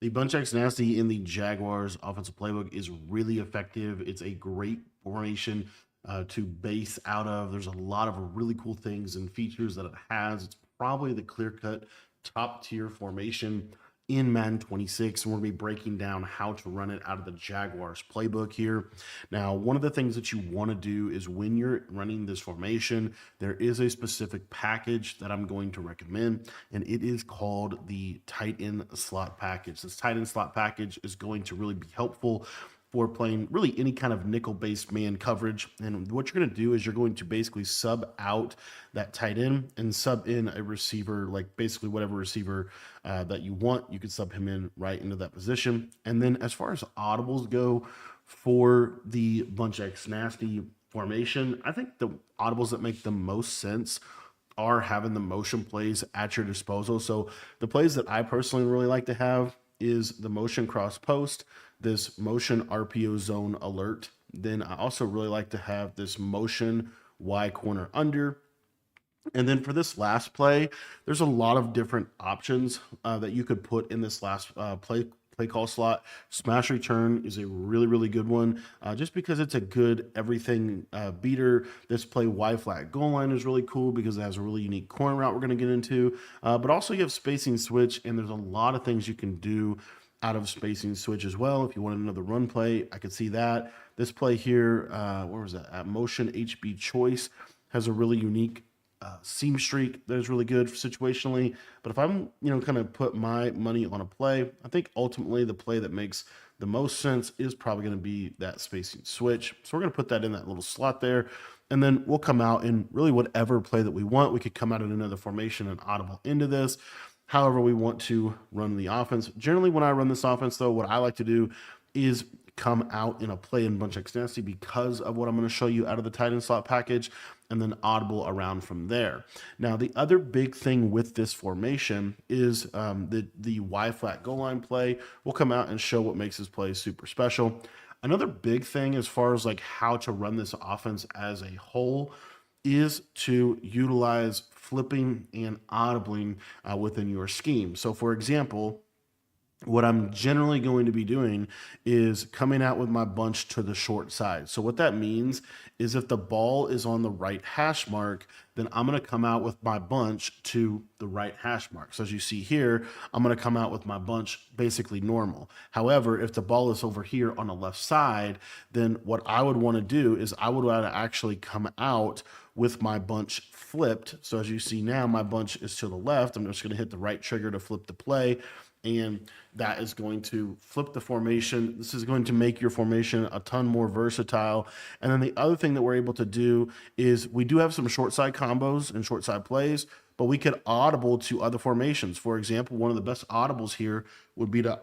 The Bunch X Nasty in the Jaguars offensive playbook is really effective. It's a great formation to base out of. There's a lot of really cool things and features that it has. It's probably the clear cut top tier formation in Madden 26. And we're going to be breaking down how to run it out of the Jaguars playbook here. Now, one of the things that you want to do is when you're running this formation, there is a specific package that I'm going to recommend, and it is called the tight end slot package. This tight end slot package is going to really be helpful for playing really any kind of nickel-based man coverage. And what you're going to do is you're going to basically sub out that tight end and sub in a receiver, like basically whatever receiver that you want. You could sub him in right into that position. And then as far as audibles go for the Bunch X Nasty formation, I think the audibles that make the most sense are having the motion plays at your disposal. So the plays that I personally really like to have is the motion cross post, this motion RPO zone alert. Then I also really like to have this motion Y corner under. And then for this last play, there's a lot of different options that you could put in this last play call slot. Smash return is a really good one, just because it's a good everything beater. This play Y flat goal line is really cool because it has a really unique corner route we're going to get into. But also you have spacing switch, and there's a lot of things you can do out of spacing switch as well. If you want another run play, I could see that. This play here, where was that? At motion HB choice has a really unique seam streak that is really good situationally. But if I'm, kind of put my money on a play, I think ultimately the play that makes the most sense is probably going to be that spacing switch. So we're going to put that in that little slot there. And then we'll come out in really whatever play that we want. We could come out in another formation and audible into this, however we want to run the offense. Generally, when I run this offense, though, what I like to do is come out in a play in Bunch X Nasty because of what I'm going to show you out of the tight end slot package, and then audible around from there. Now, the other big thing with this formation is the Y flat goal line play. We'll come out and show what makes this play super special. Another big thing as far as like how to run this offense as a whole is to utilize flipping and audibling within your scheme. So for example, what I'm generally going to be doing is coming out with my bunch to the short side. So what that means is if the ball is on the right hash mark, then I'm going to come out with my bunch to the right hash mark. So as you see here, I'm going to come out with my bunch basically normal. However, if the ball is over here on the left side, then what I would want to do is I would want to actually come out with my bunch flipped. So as you see now, my bunch is to the left. I'm just going to hit the right trigger to flip the play, and that is going to flip the formation. This is going to make your formation a ton more versatile. And then the other thing that we're able to do is we do have some short side combos and short side plays, but we could audible to other formations. For example, one of the best audibles here would be to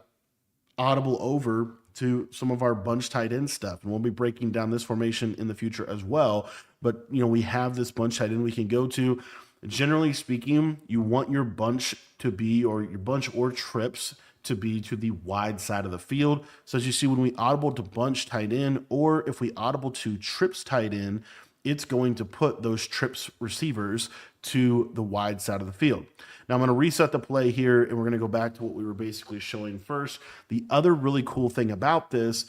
audible over to some of our bunch tight end stuff. And we'll be breaking down this formation in the future as well. But, we have this bunch tight end we can go to. Generally speaking, you want your bunch to be, or your bunch or trips to be to the wide side of the field. So as you see, when we audible to bunch tight end, or if we audible to trips tight end, it's going to put those trips receivers to the wide side of the field. Now I'm going to reset the play here, and we're going to go back to what we were basically showing first. The other really cool thing about this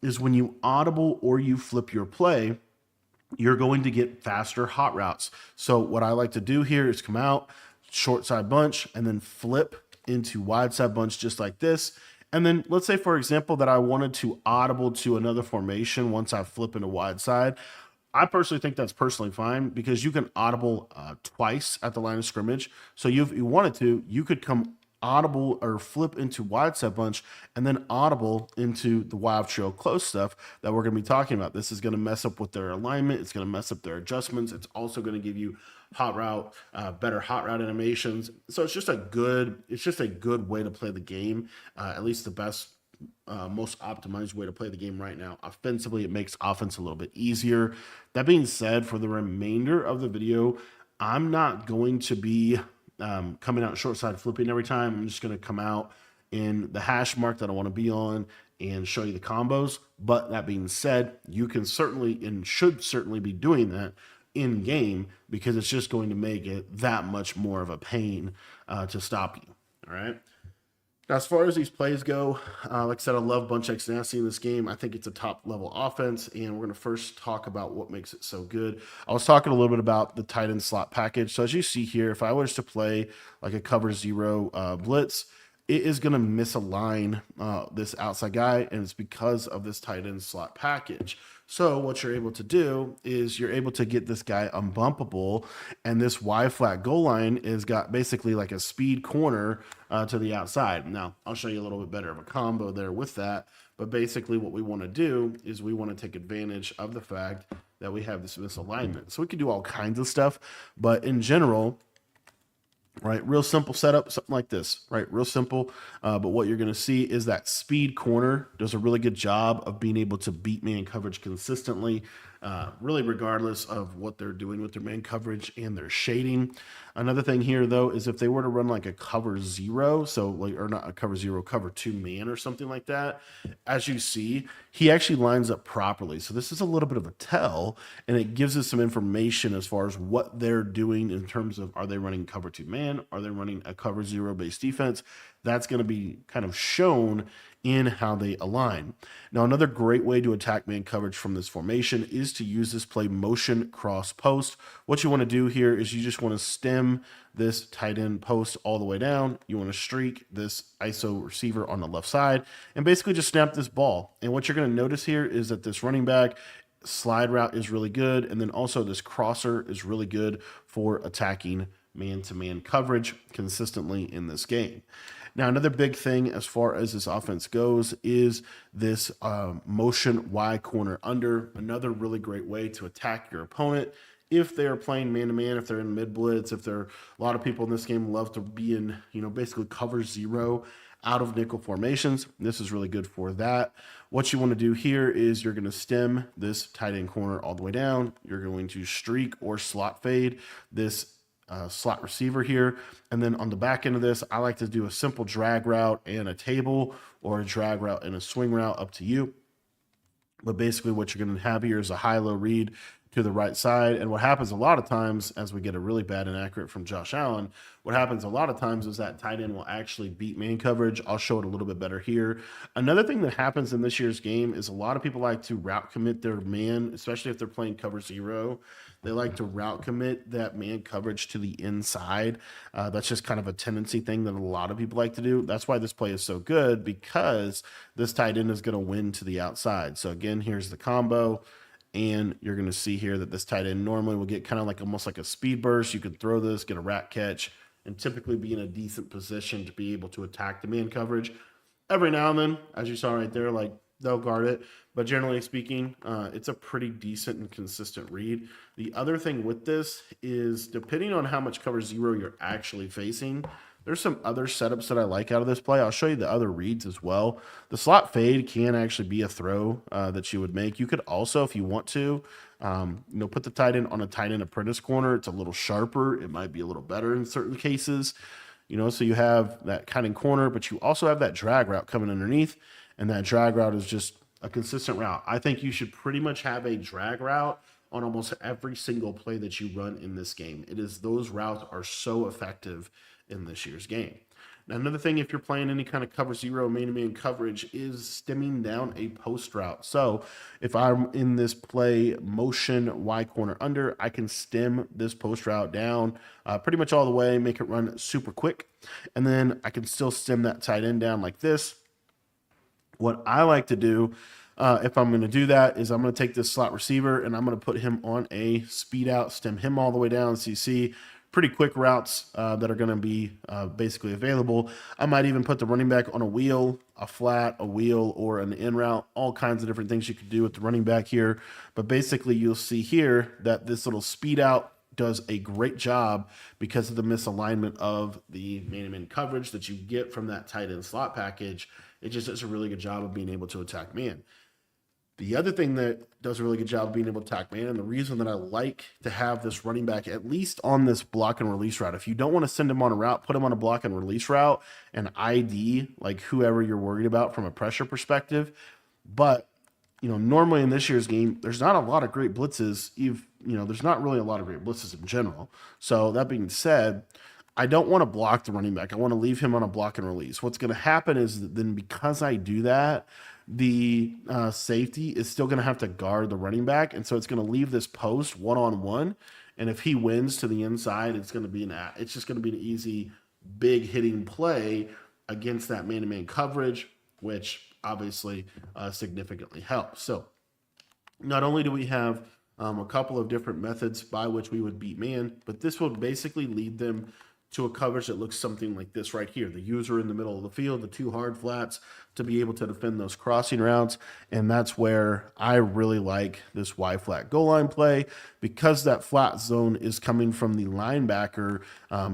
is when you audible or you flip your play, you're going to get faster hot routes. So what I like to do here is come out, short side bunch, and then flip into wide side bunch just like this. And then let's say, for example, that I wanted to audible to another formation once I flip into wide side. I personally think that's personally fine because you can audible twice at the line of scrimmage. So if you wanted to, you could come audible or flip into wide side bunch and then audible into the wild trail close stuff that we're going to be talking about. This is going to mess up with their alignment. It's going to mess up their adjustments. It's also going to give you hot route, better hot route animations. So it's just a good way to play the game. At least the best, most optimized way to play the game right now. Offensively, it makes offense a little bit easier. That being said, for the remainder of the video, I'm not going to be coming out short side flipping every time. I'm just going to come out in the hash mark that I want to be on and show you the combos. But that being said, you can certainly and should certainly be doing that in game because it's just going to make it that much more of a pain to stop you. All right. Now, as far as these plays go, like I said, I love Bunch X Nasty in this game. I think it's a top level offense, and we're going to first talk about what makes it so good. I was talking a little bit about the tight end slot package. So as you see here, if I was to play like a cover zero blitz, it is going to misalign this outside guy, and it's because of this tight end slot package. So what you're able to do is you're able to get this guy unbumpable, and this Y flat goal line is got basically like a speed corner to the outside. Now, I'll show you a little bit better of a combo there with that, but basically what we want to do is we want to take advantage of the fact that we have this misalignment. So we can do all kinds of stuff, but in general, right, real simple setup, something like this, right, real simple. But what you're going to see is that speed corner does a really good job of being able to beat man coverage consistently, really regardless of what they're doing with their man coverage and their shading. Another thing here, though, is if they were to run like a cover zero, so like, or not a cover zero, cover two man or something like that, as you see, he actually lines up properly. So this is a little bit of a tell, and it gives us some information as far as what they're doing in terms of, are they running cover two man? Are they running a cover zero based defense? That's going to be kind of shown in how they align. Now, another great way to attack man coverage from this formation is to use this play motion cross post. What you want to do here is you just want to stem this tight end post all the way down. You want to streak this ISO receiver on the left side and basically just snap this ball. And what you're going to notice here is that this running back slide route is really good. And then also this crosser is really good for attacking man-to-man coverage consistently in this game. Now, another big thing as far as this offense goes is this motion Y corner under. Another really great way to attack your opponent if they are playing man-to-man, if they're in mid-blitz, if they're, a lot of people in this game love to be in, basically cover zero out of nickel formations. This is really good for that. What you want to do here is you're going to stem this tight end corner all the way down. You're going to streak or slot fade this slot receiver here. And then on the back end of this, I like to do a simple drag route and a table, or a drag route and a swing route, up to you. But basically what you're going to have here is a high-low read to the right side. And what happens a lot of times, as we get a really bad inaccurate from Josh Allen, what happens a lot of times is that tight end will actually beat man coverage. I'll show it a little bit better here. Another thing that happens in this year's game is a lot of people like to route commit their man, especially if they're playing cover zero. They like to route commit that man coverage to the inside. That's just kind of a tendency thing that a lot of people like to do. That's why this play is so good, because this tight end is going to win to the outside. So again, here's the combo. And you're going to see here that this tight end normally will get kind of like almost like a speed burst. You can throw this, get a rat catch, and typically be in a decent position to be able to attack the man coverage. Every now and then, as you saw right there, like, they'll guard it. But generally speaking, it's a pretty decent and consistent read. The other thing with this is, depending on how much cover zero you're actually facing, there's some other setups that I like out of this play. I'll show you the other reads as well. The slot fade can actually be a throw that you would make. You could also, if you want to, put the tight end on a tight end apprentice corner. It's a little sharper. It might be a little better in certain cases. So you have that cutting corner, but you also have that drag route coming underneath, and that drag route is just a consistent route. I think you should pretty much have a drag route on almost every single play that you run in this game. Those routes are so effective in this year's game. Now, another thing, if you're playing any kind of cover zero man-to-man coverage, is stemming down a post route. So if I'm in this play motion Y corner under, I can stem this post route down pretty much all the way, make it run super quick. And then I can still stem that tight end down like this. What I like to do, if I'm going to do that, is I'm going to take this slot receiver and I'm going to put him on a speed out, stem him all the way down. So you see pretty quick routes that are going to be basically available. I might even put the running back on a wheel, a flat, a wheel, or an in route. All kinds of different things you could do with the running back here. But basically you'll see here that this little speed out does a great job because of the misalignment of the man-to-man coverage that you get from that tight end slot package. It just does a really good job of being able to attack man. The other thing that does a really good job of being able to attack man, and the reason that I like to have this running back at least on this block and release route, if you don't want to send him on a route, put him on a block and release route and ID like whoever you're worried about from a pressure perspective. But normally in this year's game, there's not a lot of great blitzes. There's not really a lot of great blitzes in general. So that being said, I don't want to block the running back. I want to leave him on a block and release. What's going to happen is that then because I do that, the safety is still going to have to guard the running back, and so it's going to leave this post one on one. And if he wins to the inside, it's just going to be an easy, big hitting play against that man to man coverage, which obviously significantly helps. So not only do we have a couple of different methods by which we would beat man, but this will basically lead them to a coverage that looks something like this right here. The user in the middle of the field, the two hard flats to be able to defend those crossing routes. And that's where I really like this Y flat goal line play, because that flat zone is coming from the linebacker.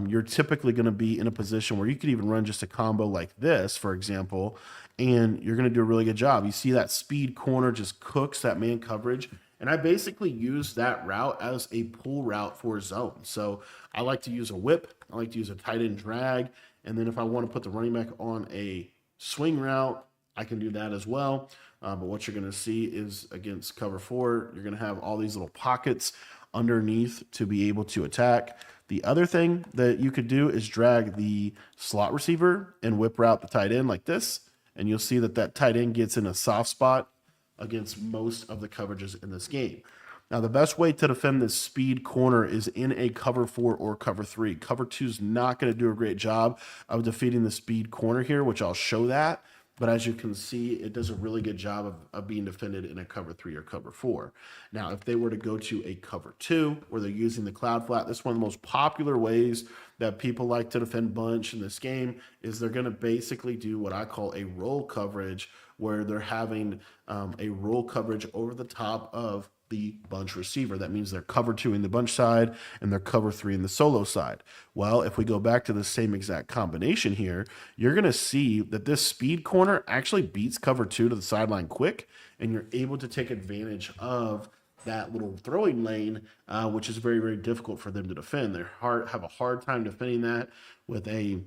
You're typically going to be in a position where you could even run just a combo like this, for example, and you're going to do a really good job. You see that speed corner just cooks that man coverage. And I basically use that route as a pull route for zone. So I like to use a whip. I like to use a tight end drag. And then if I want to put the running back on a swing route, I can do that as well. But what you're going to see is against cover 4, you're going to have all these little pockets underneath to be able to attack. The other thing that you could do is drag the slot receiver and whip route the tight end like this. And you'll see that that tight end gets in a soft spot against most of the coverages in this game. Now, the best way to defend this speed corner is in a cover 4 or cover 3. Cover 2 is not going to do a great job of defeating the speed corner here, which I'll show that. But as you can see, it does a really good job of being defended in a cover 3 or cover 4. Now, if they were to go to a cover 2, where they're using the cloud flat, this is one of the most popular ways that people like to defend bunch in this game, is they're going to basically do what I call a roll coverage, where they're having a roll coverage over the top of the bunch receiver. That means they're cover 2 in the bunch side and they're cover 3 in the solo side. Well, if we go back to the same exact combination here, you're going to see that this speed corner actually beats cover 2 to the sideline quick, and you're able to take advantage of that little throwing lane, which is very, very difficult for them to defend. They have a hard time defending that with a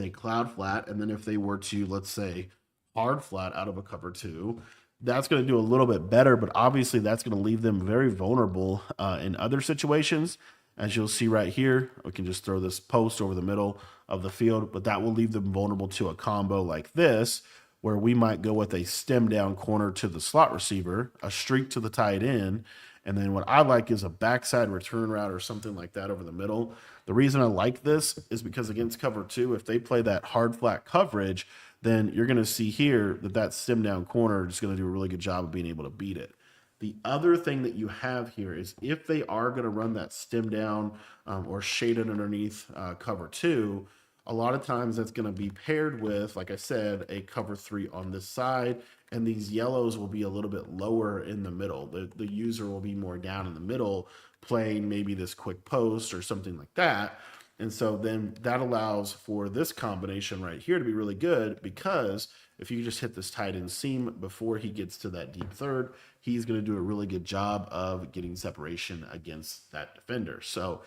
cloud flat. And then if they were to, let's say, hard flat out of a cover 2, that's going to do a little bit better, but obviously that's going to leave them very vulnerable in other situations. As you'll see right here, we can just throw this post over the middle of the field, but that will leave them vulnerable to a combo like this, where we might go with a stem down corner to the slot receiver, a streak to the tight end, and then what I like is a backside return route or something like that over the middle. The reason I like this is because against cover 2, if they play that hard flat coverage, then you're going to see here that that stem down corner is going to do a really good job of being able to beat it. The other thing that you have here is if they are going to run that stem down or shaded underneath cover 2, a lot of times that's going to be paired with, like I said, a cover 3 on this side, and these yellows will be a little bit lower in the middle. The user will be more down in the middle, playing maybe this quick post or something like that. And so then that allows for this combination right here to be really good, because if you just hit this tight end seam before he gets to that deep third, he's going to do a really good job of getting separation against that defender. So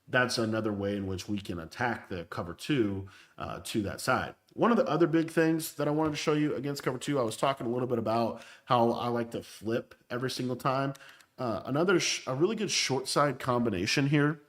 that's another way in which we can attack the cover 2 to that side. One of the other big things that I wanted to show you against cover 2, I was talking a little bit about how I like to flip every single time. A really good short side combination here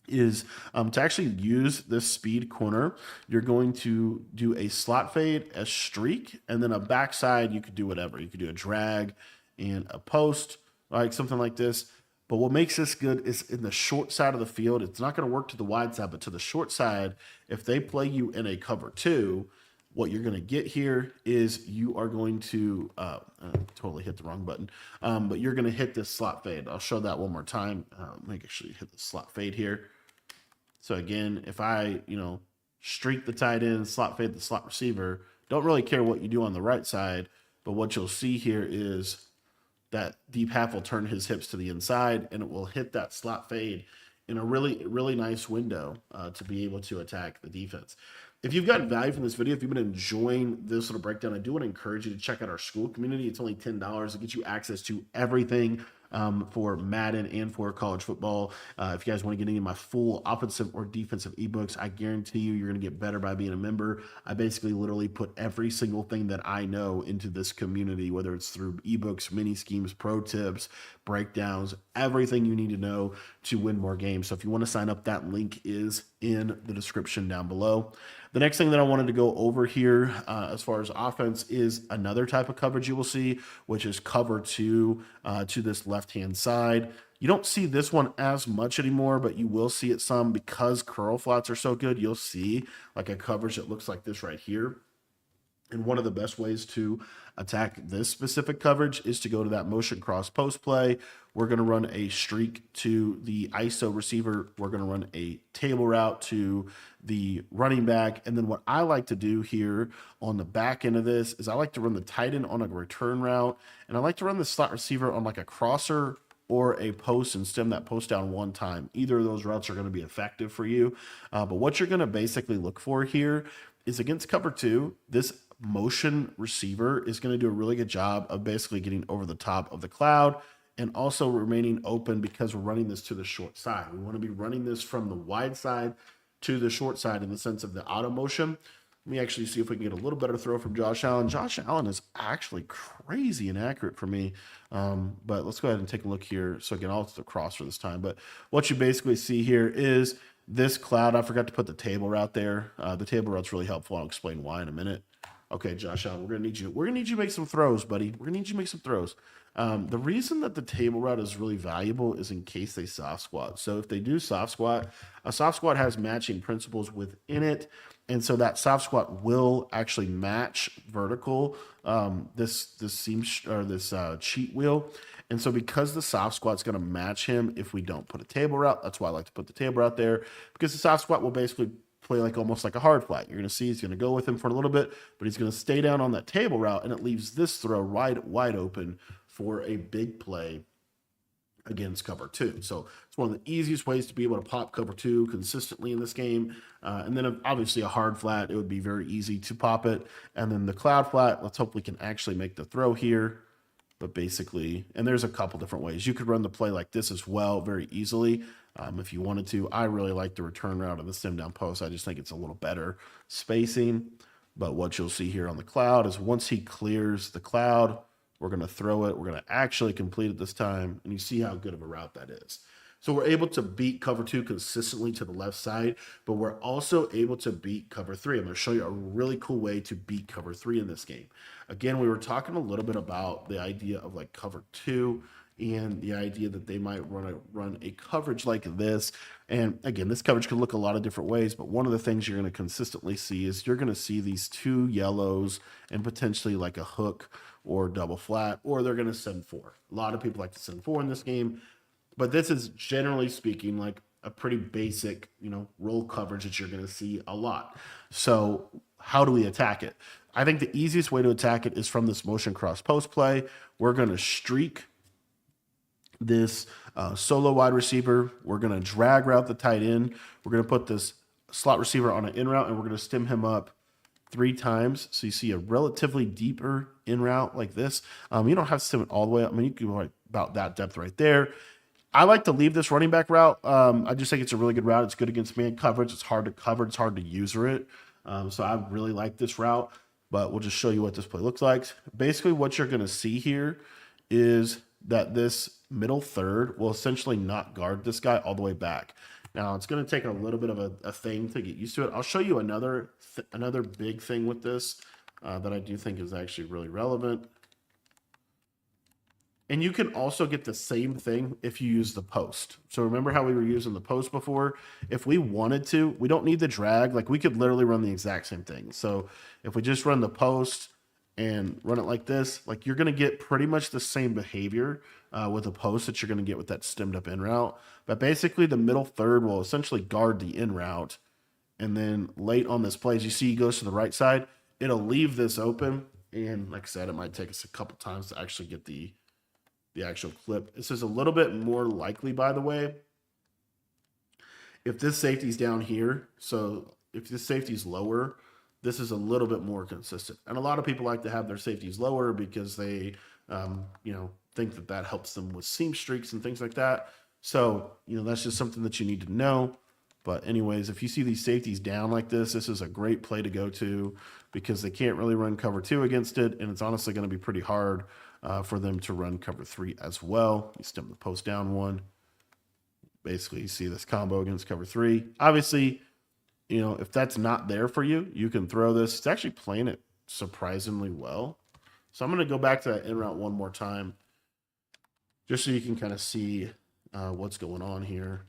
is to actually use this speed corner. You're going to do a slot fade, a streak, and then a backside. You could do whatever. You could do a drag and a post, like something like this. But what makes this good is in the short side of the field. It's not going to work to the wide side, but to the short side, if they play you in a cover 2, what you're going to get here is you are going to totally hit the wrong button, but you're going to hit this slot fade. I'll show that one more time. Make sure you hit the slot fade here. So again, if I, streak the tight end, slot fade the slot receiver, don't really care what you do on the right side, but what you'll see here is that deep half will turn his hips to the inside, and it will hit that slot fade in a really, really nice window to be able to attack the defense. If you've gotten value from this video, if you've been enjoying this little breakdown, I do want to encourage you to check out our school community. It's only $10. It gets you access to everything for Madden and for college football. If you guys want to get any of my full offensive or defensive ebooks, I guarantee you're going to get better by being a member. I basically literally put every single thing that I know into this community, whether it's through ebooks, mini schemes, pro tips, breakdowns, everything you need to know to win more games. So if you want to sign up, that link is in the description down below. The next thing that I wanted to go over here as far as offense is another type of coverage you will see, which is cover two to this left-hand side. You don't see this one as much anymore, but you will see it some because curl flats are so good. You'll see like a coverage that looks like this right here. And one of the best ways to attack this specific coverage is to go to that motion cross post play. We're going to run a streak to the ISO receiver. We're going to run a table route to the running back. And then what I like to do here on the back end of this is I like to run the tight end on a return route. And I like to run the slot receiver on like a crosser or a post and stem that post down one time. Either of those routes are going to be effective for you. But what you're going to basically look for here is against cover two, this motion receiver is going to do a really good job of basically getting over the top of the cloud and also remaining open because we're running this to the short side. We want to be running this from the wide side to the short side in the sense of the auto motion. Let me actually see if we can get a little better throw from Josh Allen. Josh Allen is actually crazy inaccurate for me. But let's go ahead and take a look here. So again, I'll cross for this time. But what you basically see here is this cloud. I forgot to put the table route there. The table route's really helpful. I'll explain why in a minute. Okay, Josh Allen, we're gonna need you. We're gonna need you to make some throws, buddy. We're gonna need you to make some throws. The reason that the table route is really valuable is in case they soft squat. So if they do soft squat, a soft squat has matching principles within it, and so that soft squat will actually match vertical this seam or this cheat wheel. And so because the soft squat's going to match him if we don't put a table route, that's why I like to put the table route there, because the soft squat will basically play like almost like a hard flat. You're going to see he's going to go with him for a little bit, but he's going to stay down on that table route, and it leaves this throw wide open for a big play against cover two. So it's one of the easiest ways to be able to pop cover two consistently in this game. And then obviously a hard flat, it would be very easy to pop it. And then the cloud flat, let's hope we can actually make the throw here. But basically, and there's a couple different ways. You could run the play like this as well very easily if you wanted to. I really like the return route of the stem down post. I just think it's a little better spacing. But what you'll see here on the cloud is once he clears the cloud, we're going to throw it. We're going to actually complete it this time. And you see how good of a route that is. So we're able to beat cover two consistently to the left side, but we're also able to beat cover three. I'm going to show you a really cool way to beat cover three in this game. Again, we were talking a little bit about the idea of like cover two and the idea that they might run a coverage like this. And again, this coverage could look a lot of different ways, but one of the things you're going to consistently see is you're going to see these two yellows and potentially like a hook or double flat, or they're going to send four. A lot of people like to send four in this game. But this is generally speaking like a pretty basic, roll coverage that you're going to see a lot. So how do we attack it? I think the easiest way to attack it is from this motion cross post play. We're going to streak this solo wide receiver. We're going to drag route the tight end. We're going to put this slot receiver on an in route, and we're going to stem him up 3 times. So you see a relatively deeper in route like this. You don't have to stem it all the way up. I mean, you can go about that depth right there. I like to leave this running back route. I just think it's a really good route. It's good against man coverage. It's hard to cover. It's hard to user it. So I really like this route, but we'll just show you what this play looks like. Basically, what you're going to see here is that this middle third will essentially not guard this guy all the way back. Now, it's going to take a little bit of a thing to get used to it. I'll show you another big thing with this that I do think is actually really relevant. And you can also get the same thing if you use the post. So remember how we were using the post before? If we wanted to, we don't need the drag. Like we could literally run the exact same thing. So if we just run the post and run it like this, like you're going to get pretty much the same behavior with a post that you're going to get with that stemmed up in route. But basically the middle third will essentially guard the in route. And then late on this play, as you see, he goes to the right side, it'll leave this open. And like I said, it might take us a couple times to actually get the actual clip. This is a little bit more likely, by the way, if this safety's down here. So if this safety's lower, this is a little bit more consistent. And a lot of people like to have their safeties lower because they think that that helps them with seam streaks and things like that. So, that's just something that you need to know. But anyways, if you see these safeties down like this is a great play to go to because they can't really run cover two against it. And it's honestly going to be pretty hard for them to run cover three as well. You stem the post down one. Basically, you see this combo against cover three. Obviously, if that's not there for you, you can throw this. It's actually playing it surprisingly well. So I'm going to go back to that in route one more time just so you can kind of see what's going on here.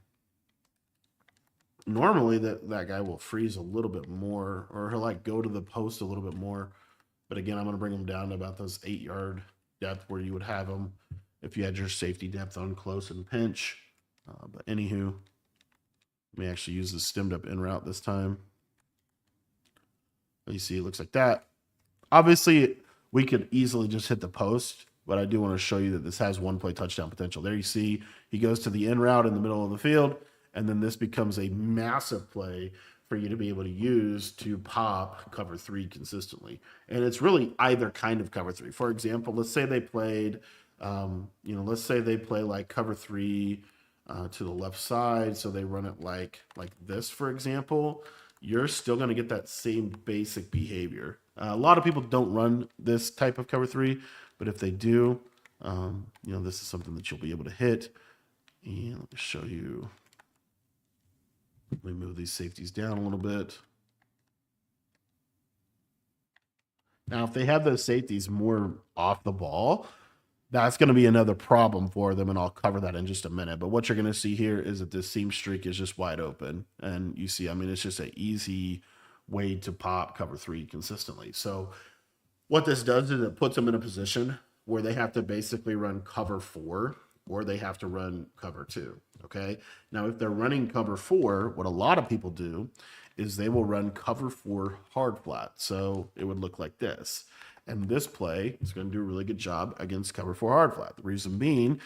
Normally that guy will freeze a little bit more, or he'll like go to the post a little bit more. But again, I'm going to bring him down to about those 8-yard depth where you would have him if you had your safety depth on close and pinch. But anywho, let me actually use the stemmed up in route this time. You see, it looks like that. Obviously, we could easily just hit the post, but I do want to show you that this has one play touchdown potential. There you see he goes to the in route in the middle of the field, and then this becomes a massive play for you to be able to use to pop cover three consistently. And it's really either kind of cover three. For example, let's say they played, let's say they play like cover three to the left side. So they run it like this, for example. You're still going to get that same basic behavior. A lot of people don't run this type of cover three, but if they do, this is something that you'll be able to hit. And let me show you. Let me move these safeties down a little bit. Now, if they have those safeties more off the ball, that's going to be another problem for them, and I'll cover that in just a minute. But what you're going to see here is that this seam streak is just wide open. And you see, it's just an easy way to pop cover three consistently. So what this does is it puts them in a position where they have to basically run cover four, or they have to run cover two, okay? Now, if they're running cover four, what a lot of people do is they will run cover four hard flat. So it would look like this. And this play is going to do a really good job against cover four hard flat. The reason being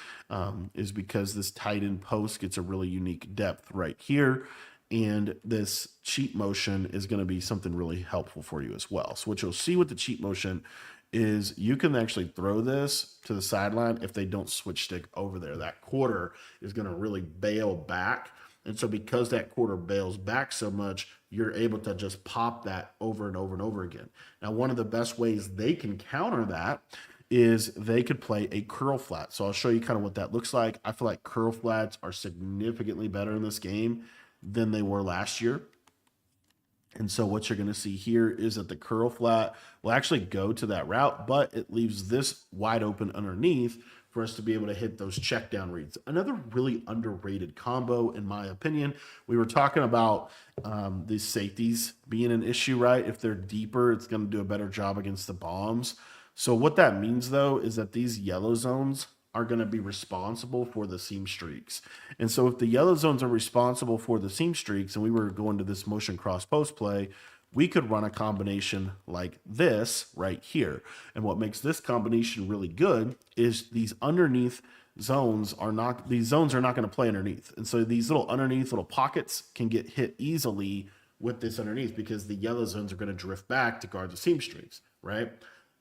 is because this tight end post gets a really unique depth right here. And this cheat motion is going to be something really helpful for you as well. So what you'll see with the cheat motion is you can actually throw this to the sideline if they don't switch stick over there. That quarter is going to really bail back. And so because that quarter bails back so much, you're able to just pop that over and over and over again. Now, one of the best ways they can counter that is they could play a curl flat. So I'll show you kind of what that looks like. I feel like curl flats are significantly better in this game than they were last year. And so what you're going to see here is that the curl flat will actually go to that route, but it leaves this wide open underneath for us to be able to hit those check down reads. Another really underrated combo, in my opinion. We were talking about these safeties being an issue, right? If they're deeper, it's going to do a better job against the bombs. So what that means, though, is that these yellow zones are going to be responsible for the seam streaks. And so if the yellow zones are responsible for the seam streaks, and we were going to this motion cross post play, we could run a combination like this right here. And what makes this combination really good is these underneath zones are not going to play underneath. And so these little underneath little pockets can get hit easily with this underneath because the yellow zones are going to drift back to guard the seam streaks, right?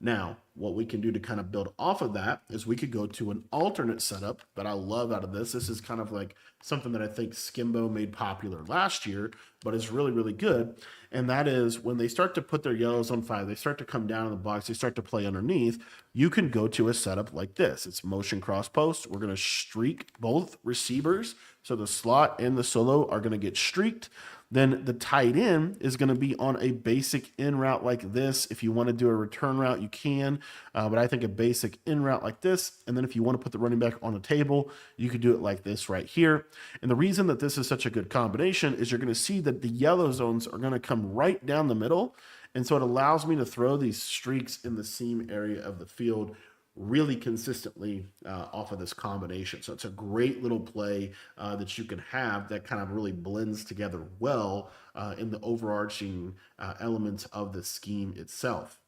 Now, what we can do to kind of build off of that is we could go to an alternate setup that I love out of this. This is kind of like something that I think Skimbo made popular last year, but is really, really good. And that is when they start to put their yellows on 5, they start to come down in the box, they start to play underneath, you can go to a setup like this. It's motion cross post. We're going to streak both receivers. So the slot and the solo are going to get streaked. Then the tight end is going to be on a basic in route like this. If you want to do a return route, you can. But I think a basic in route like this. And then if you want to put the running back on the table, you could do it like this right here. And the reason that this is such a good combination is you're going to see that the yellow zones are going to come right down the middle. And so it allows me to throw these streaks in the seam area of the field really consistently off of this combination. So it's a great little play that you can have that kind of really blends together well in the overarching elements of the scheme itself.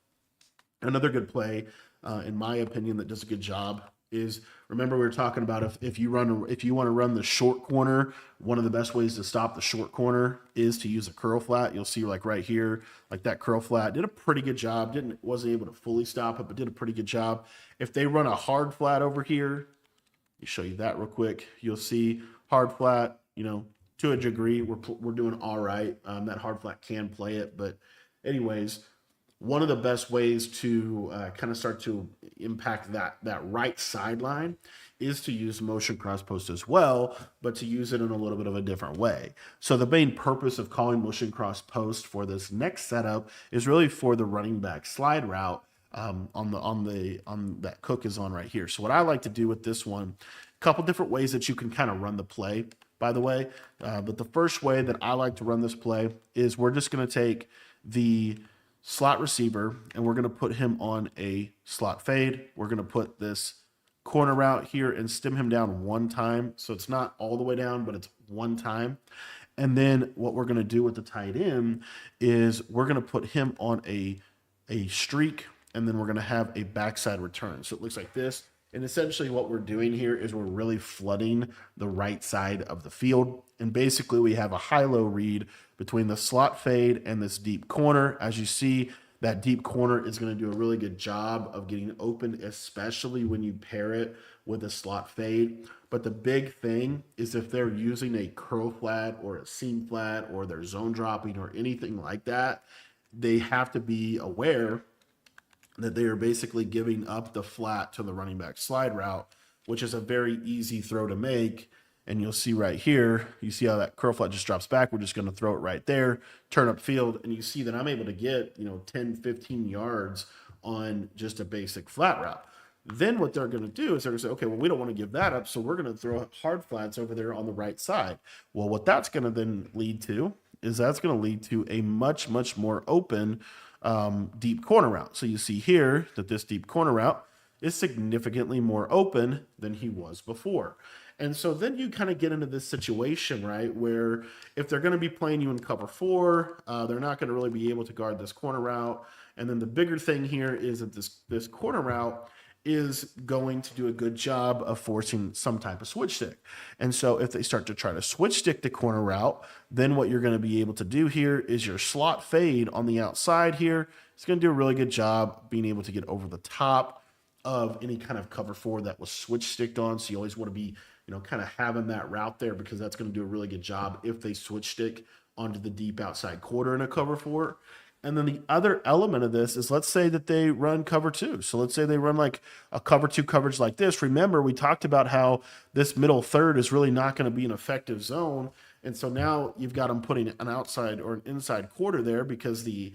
Another good play, in my opinion, that does a good job is, remember we were talking about if you want to run the short corner, one of the best ways to stop the short corner is to use a curl flat. You'll see like right here, like that curl flat did a pretty good job. Wasn't able to fully stop it, but did a pretty good job. If they run a hard flat over here, let me show you that real quick. You'll see hard flat, to a degree, we're doing all right. That hard flat can play it, but anyways, one of the best ways to kind of start to impact that right sideline is to use motion cross post as well, but to use it in a little bit of a different way. So the main purpose of calling motion cross post for this next setup is really for the running back slide route on that Cook is on right here. So what I like to do with this one, a couple different ways that you can kind of run the play, by the way. But the first way that I like to run this play is we're just going to take the slot receiver and we're going to put him on a slot fade. We're going to put this corner route here and stem him down one time. So it's not all the way down, but it's one time. And then what we're going to do with the tight end is we're going to put him on a streak, and then we're going to have a backside return. So it looks like this. And essentially what we're doing here is we're really flooding the right side of the field. And basically we have a high-low read between the slot fade and this deep corner. As you see, that deep corner is going to do a really good job of getting open, especially when you pair it with a slot fade. But the big thing is if they're using a curl flat or a seam flat or they're zone dropping or anything like that, they have to be aware that they are basically giving up the flat to the running back slide route, which is a very easy throw to make. And you'll see right here, you see how that curl flat just drops back. We're just going to throw it right there, turn up field, and you see that I'm able to get 10, 15 yards on just a basic flat route. Then what they're going to do is they're going to say, okay, well, we don't want to give that up, so we're going to throw hard flats over there on the right side. Well, what that's going to then lead to is that's going to lead to a much, much more open deep corner route. So you see here that this deep corner route is significantly more open than he was before. And so then you kind of get into this situation, right, where if they're going to be playing you in cover 4, they're not going to really be able to guard this corner route. And then the bigger thing here is that this corner route is going to do a good job of forcing some type of switch stick. And so if they start to try to switch stick the corner route, then what you're going to be able to do here is your slot fade on the outside here. It's going to do a really good job being able to get over the top of any kind of cover 4 that was switch sticked on. So you always want to be, kind of having that route there because that's going to do a really good job if they switch stick onto the deep outside quarter in a cover 4. And then the other element of this is, let's say that they run cover 2. So let's say they run like a cover 2 coverage like this. Remember, we talked about how this middle third is really not going to be an effective zone. And so now you've got them putting an outside or an inside quarter there because the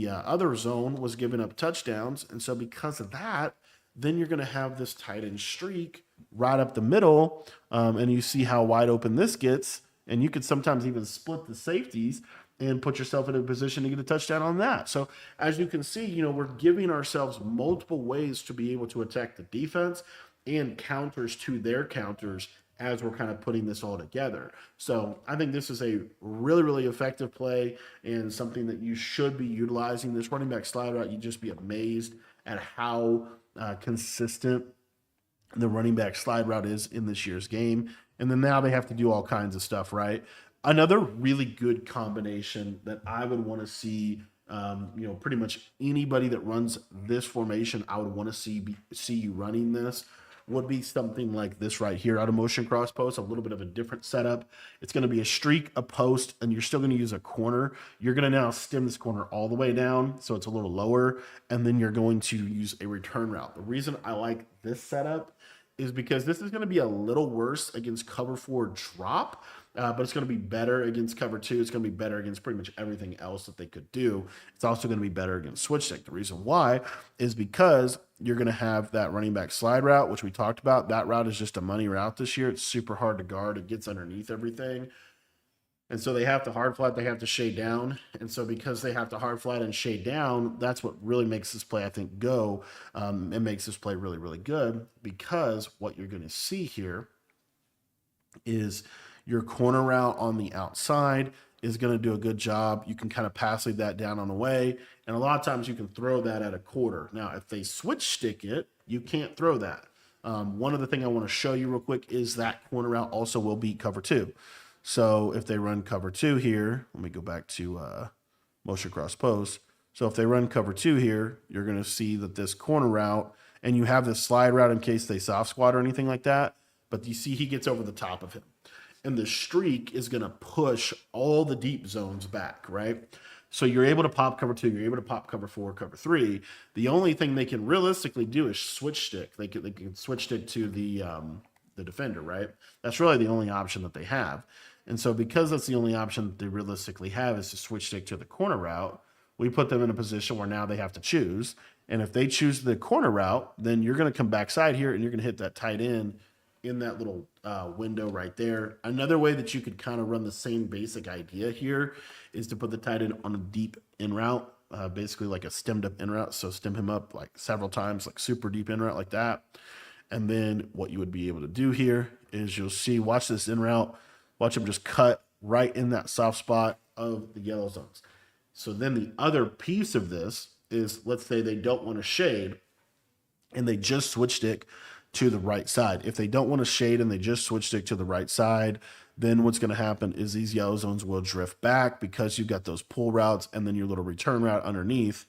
other zone was giving up touchdowns. And so because of that, then you're going to have this tight end streak right up the middle. And you see how wide open this gets. And you could sometimes even split the safeties and put yourself in a position to get a touchdown on that. So as you can see, we're giving ourselves multiple ways to be able to attack the defense and counters to their counters as we're kind of putting this all together. So I think this is a really, really effective play and something that you should be utilizing. This running back slide route, you'd just be amazed at how consistent the running back slide route is in this year's game. And then now they have to do all kinds of stuff, right? Another really good combination that I would want to see, pretty much anybody that runs this formation, I would want to see you running this, would be something like this right here out of motion cross post, a little bit of a different setup. It's going to be a streak, a post, and you're still going to use a corner. You're going to now stem this corner all the way down, so it's a little lower, and then you're going to use a return route. The reason I like this setup is because this is going to be a little worse against cover 4 drop, but it's going to be better against cover 2. It's going to be better against pretty much everything else that they could do. It's also going to be better against switch stick. The reason why is because you're going to have that running back slide route, which we talked about. That route is just a money route this year. It's super hard to guard. It gets underneath everything. And so they have to hard flat, they have to shade down. And so because they have to hard flat and shade down, that's what really makes this play, I think, go. It makes this play really, really good, because what you're going to see here is your corner route on the outside is going to do a good job. You can kind of pass that down on the way. And a lot of times you can throw that at a quarter. Now, if they switch stick it, you can't throw that. One other thing I want to show you real quick is that corner route also will beat cover two. So if they run cover two here, let me go back to motion cross post. So if they run cover two here, you're going to see that this corner route, and you have this slide route in case they soft squat or anything like that, but you see he gets over the top of him. And the streak is going to push all the deep zones back, right? So you're able to pop cover two, you're able to pop cover four, cover three. The only thing they can realistically do is switch stick. They can switch stick to the defender, right? That's really the only option that they have. And so because that's the only option that they realistically have is to switch stick to the corner route, we put them in a position where now they have to choose. And if they choose the corner route, then you're going to come backside here and you're going to hit that tight end in that little window right there. Another way that you could kind of run the same basic idea here is to put the tight end on a deep in route, basically like a stemmed up in route. So stem him up like several times, like super deep in route like that. And then what you would be able to do here is you'll see, watch this in route, watch him just cut right in that soft spot of the yellow zones. So then the other piece of this is, let's say they don't want to shade and they just switch stick to the right side. If they don't want to shade and they just switch stick to the right side, then what's going to happen is these yellow zones will drift back because you've got those pull routes, and then your little return route underneath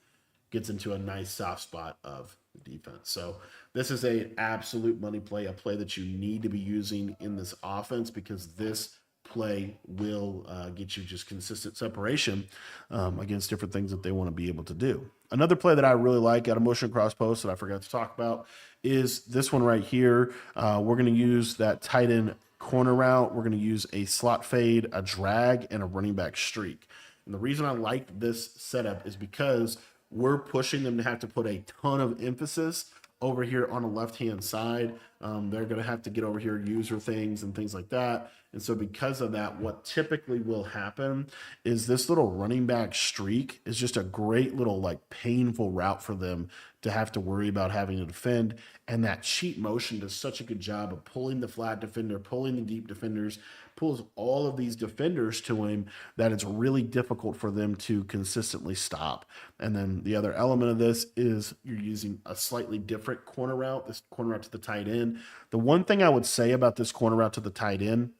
gets into a nice soft spot of the defense. So this is an absolute money play, a play that you need to be using in this offense, because this play will get you just consistent separation against different things that they want to be able to do. Another play that I really like out of motion cross post that I forgot to talk about is this one right here. We're going to use that tight end corner route. We're going to use a slot fade, a drag, and a running back streak. And the reason I like this setup is because we're pushing them to have to put a ton of emphasis over here on the left-hand side. They're going to have to get over here, user things and things like that. And so because of that, what typically will happen is this little running back streak is just a great little like painful route for them to have to worry about having to defend. And that cheat motion does such a good job of pulling the flat defender, pulling the deep defenders, pulls all of these defenders to him, that it's really difficult for them to consistently stop. And then the other element of this is you're using a slightly different corner route, this corner route to the tight end. The one thing I would say about this corner route to the tight end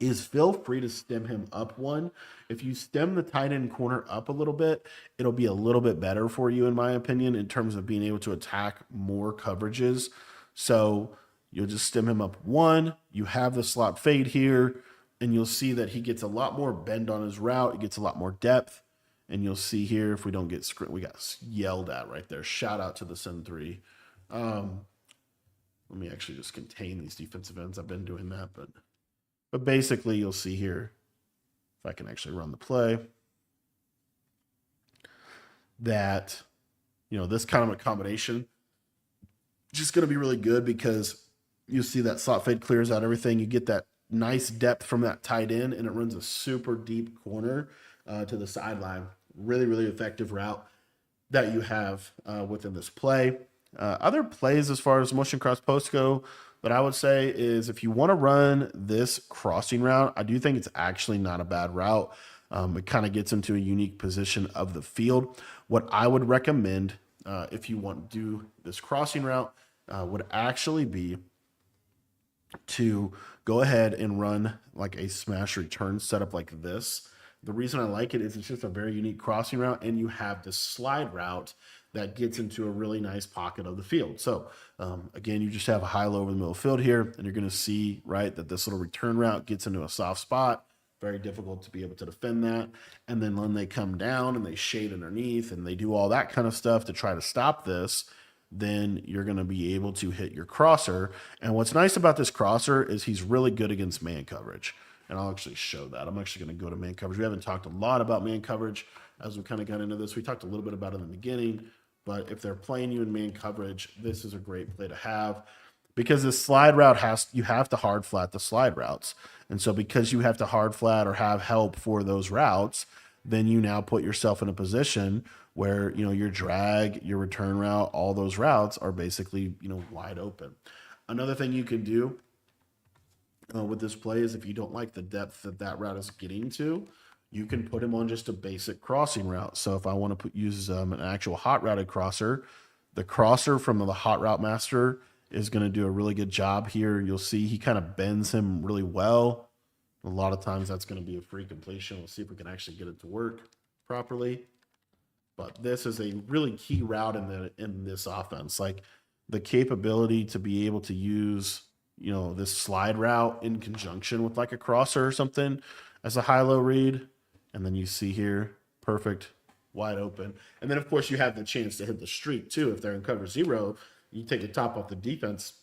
is feel free to stem him up one. If you stem the tight end corner up a little bit, it'll be a little bit better for you, in my opinion, in terms of being able to attack more coverages. So you'll just stem him up one. You have the slot fade here, and you'll see that he gets a lot more bend on his route. He gets a lot more depth. And you'll see here, if we don't get script, we got yelled at right there. Shout out to the Sen 3. Let me actually just contain these defensive ends. I've been doing that, but basically you'll see here, if I can actually run the play, that, you know, this kind of a combination just going to be really good, because you see that slot fade clears out everything. You get that nice depth from that tight end, and it runs a super deep corner to the sideline. Really, really effective route that you have within this play. Other plays as far as motion cross post go that I would say is, if you want to run this crossing route, I do think it's actually not a bad route. It kind of gets into a unique position of the field. What I would recommend if you want to do this crossing route would actually be to go ahead and run like a smash return setup like this. The reason I like it is it's just a very unique crossing route, and you have this slide route that gets into a really nice pocket of the field. So again, you just have a high-low over the middle of the field here, and you're going to see, right, that this little return route gets into a soft spot. Very difficult to be able to defend that. And then when they come down and they shade underneath and they do all that kind of stuff to try to stop this, then you're going to be able to hit your crosser. And what's nice about this crosser is he's really good against man coverage. And I'll actually show that. I'm actually going to go to man coverage. We haven't talked a lot about man coverage as we kind of got into this. We talked a little bit about it in the beginning, but if they're playing you in man coverage, this is a great play to have, because this slide route you have to hard flat the slide routes. And so because you have to hard flat or have help for those routes, then you now put yourself in a position where, you know, your drag, your return route, all those routes are basically, you know, wide open. Another thing you can do with this play is, if you don't like the depth that that route is getting to, you can put him on just a basic crossing route. So if I want to use an actual hot routed crosser, the crosser from the hot route master is going to do a really good job here. You'll see he kind of bends him really well. A lot of times that's going to be a free completion. We'll see if we can actually get it to work properly. But this is a really key route in this offense. Like the capability to be able to use, this slide route in conjunction with like a crosser or something as a high-low read. And then you see here, perfect, wide open. And then of course you have the chance to hit the streak too. If they're in cover zero, you take the top off the defense,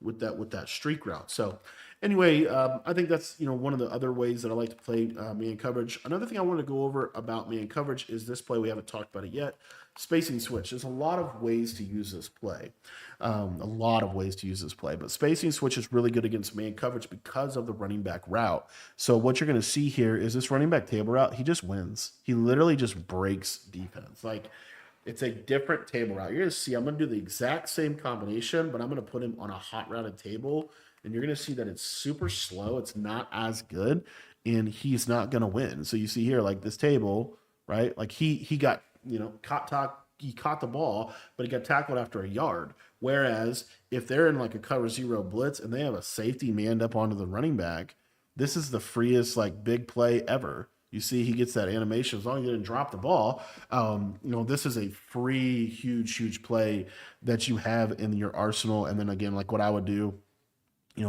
with that streak route. So anyway, I think that's, one of the other ways that I like to play man coverage. Another thing I want to go over about man coverage is this play. We haven't talked about it yet. Spacing switch. There's a lot of ways to use this play. But spacing switch is really good against man coverage because of the running back route. So what you're going to see here is this running back table route. He just wins. He literally just breaks defense. Like, it's a different table route. You're going to see I'm going to do the exact same combination, but I'm going to put him on a hot routed table. And you're going to see that it's super slow. It's not as good, and he's not going to win. So you see here, like this table, right? Like he got, he caught the ball, but he got tackled after a yard. Whereas if they're in like a cover zero blitz and they have a safety manned up onto the running back, this is the freest like big play ever. You see, he gets that animation as long as he didn't drop the ball. This is a free, huge play that you have in your arsenal. And then again, like what I would do,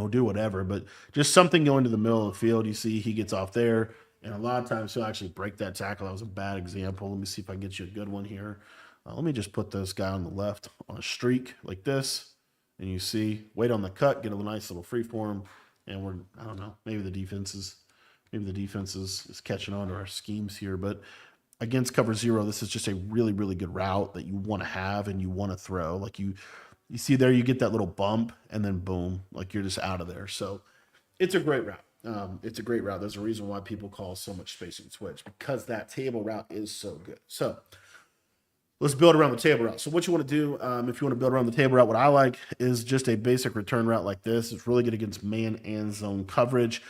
do whatever, but just something going to the middle of the field. You see, he gets off there, and a lot of times he'll actually break that tackle. That was a bad example. Let me see if I can get you a good one here. Let me just put this guy on the left on a streak like this, and you see, wait on the cut, get a nice little free form, and I don't know, maybe the defense is catching on to our schemes here, but against cover zero, this is just a really, really good route that you want to have and you want to throw. Like you see there, you get that little bump, and then boom, like you're just out of there. So it's a great route. There's a reason why people call so much spacing switch, because that table route is so good. So let's build around the table route. So what you want to do, if you want to build around the table route, what I like is just a basic return route like this. It's really good against man and zone coverage.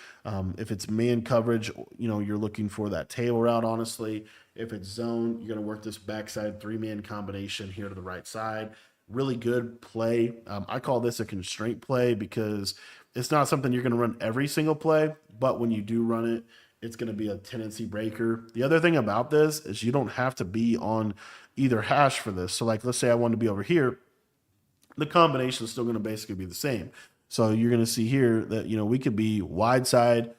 If it's man coverage, you're looking for that table route, honestly. If it's zone, you're going to work this backside 3-man combination here to the right side. Really good play. I call this a constraint play because it's not something you're going to run every single play, but when you do run it, it's going to be a tendency breaker. The other thing about this is you don't have to be on either hash for this. So like, let's say I want to be over here, the combination is still going to basically be the same. So you're going to see here that, we could be wide side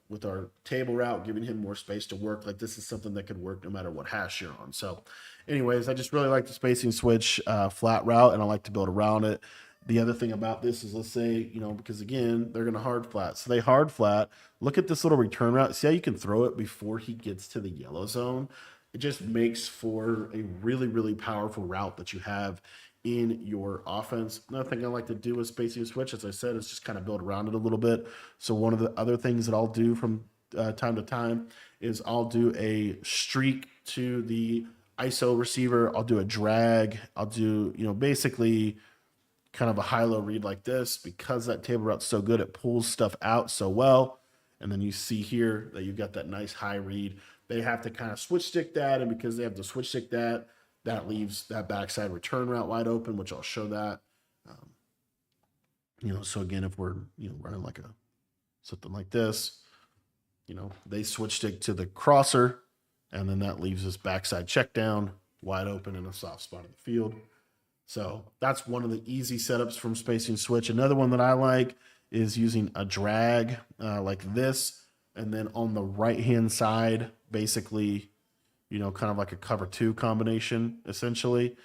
with our table route, giving him more space to work. Like this is something that could work no matter what hash you're on. So anyways, I just really like the spacing switch flat route, and I like to build around it. The other thing about this is, let's say, because again, they're going to hard flat. So they hard flat. Look at this little return route. See how you can throw it before he gets to the yellow zone? It just makes for a really, really powerful route that you have in your offense. Another thing I like to do with spacing switch, as I said, is just kind of build around it a little bit. So one of the other things that I'll do from time to time is I'll do a streak to the ISO receiver. I'll do a drag. I'll do, basically kind of a high-low read like this, because that table route's so good, it pulls stuff out so well. And then you see here that you've got that nice high read. They have to kind of switch stick that, and because they have to switch stick that, that leaves that backside return route wide open, which I'll show that. So again, if we're running like something like this, they switch stick to the crosser, and then that leaves this backside check down wide open in a soft spot of the field. So that's one of the easy setups from spacing switch. Another one that I like is using a drag like this, and then on the right-hand side, basically, kind of like a cover 2 combination, essentially.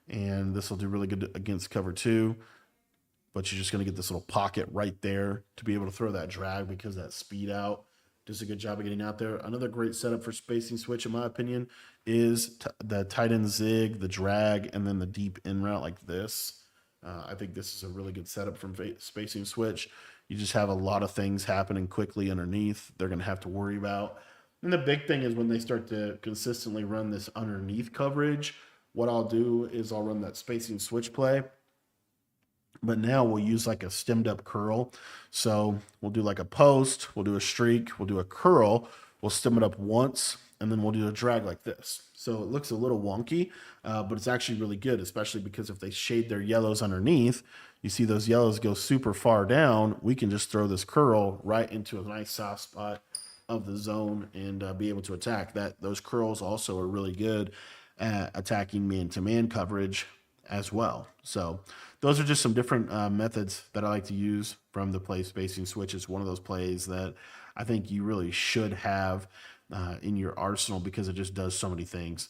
And this will do really good against cover 2. But you're just going to get this little pocket right there to be able to throw that drag, because that speed out does a good job of getting out there. Another great setup for spacing switch, in my opinion, is the tight end zig, the drag, and then the deep in route like this. I think this is a really good setup from spacing switch. You just have a lot of things happening quickly underneath they're going to have to worry about. And the big thing is when they start to consistently run this underneath coverage, what I'll do is I'll run that spacing switch play. But now we'll use like a stemmed up curl. So we'll do like a post, we'll do a streak, we'll do a curl, we'll stem it up once, and then we'll do a drag like this. So it looks a little wonky, but it's actually really good, especially because if they shade their yellows underneath, you see those yellows go super far down, we can just throw this curl right into a nice soft spot of the zone and be able to attack. Those curls also are really good at attacking man-to-man coverage as well. So those are just some different methods that I like to use from the play spacing switch. It's one of those plays that I think you really should have in your arsenal because it just does so many things.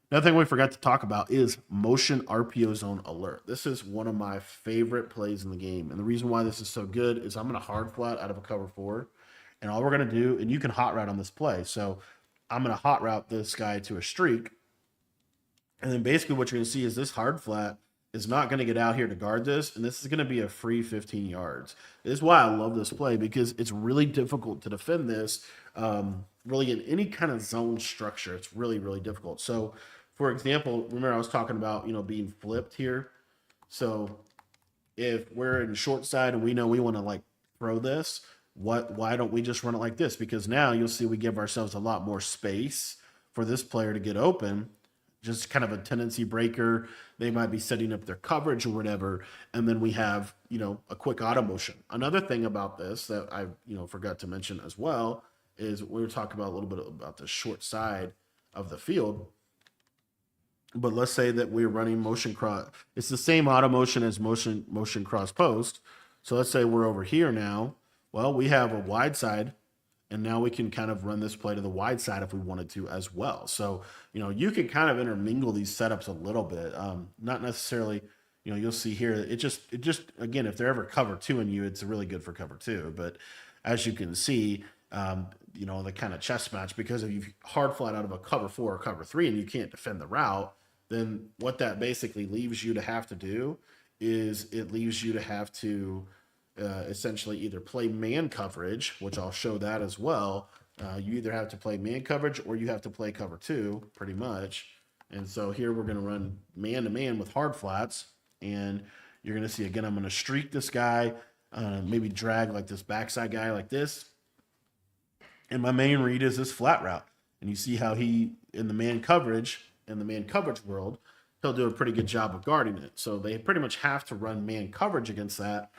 Another thing we forgot to talk about is motion RPO zone alert. This is one of my favorite plays in the game. And the reason why this is so good is I'm going to hard flat out of a cover 4. And all we're going to do, and you can hot route on this play. So I'm going to hot route this guy to a streak. And then basically what you're going to see is this hard flat is not going to get out here to guard this. And this is going to be a free 15 yards. This is why I love this play, because it's really difficult to defend this really in any kind of zone structure. It's really, really difficult. So, for example, remember I was talking about, being flipped here. So if we're in short side and we know we want to like throw this, why don't we just run it like this? Because now you'll see we give ourselves a lot more space for this player to get open. Just kind of a tendency breaker. They might be setting up their coverage or whatever. And then we have, a quick auto motion. Another thing about this that I, forgot to mention as well is we were talking about a little bit about the short side of the field. But let's say that we're running motion cross. It's the same auto motion as motion cross post. So let's say we're over here now. Well, we have a wide side, and now we can kind of run this play to the wide side if we wanted to as well. So, you can kind of intermingle these setups a little bit. Not necessarily, you'll see here, it just, again, if they're ever cover 2 in you, it's really good for cover 2. But as you can see, the kind of chess match, because if you hard flat out of a cover 4 or cover 3 and you can't defend the route, then what that basically leaves you to have to do is it leaves you to have to essentially either play man coverage, which I'll show that as well. You either have to play man coverage or you have to play cover 2, pretty much. And so here we're going to run man-to-man with hard flats. And you're going to see, again, I'm going to streak this guy, maybe drag like this backside guy like this. And my main read is this flat route. And you see how he, in the man coverage world, he'll do a pretty good job of guarding it. So they pretty much have to run man coverage against that,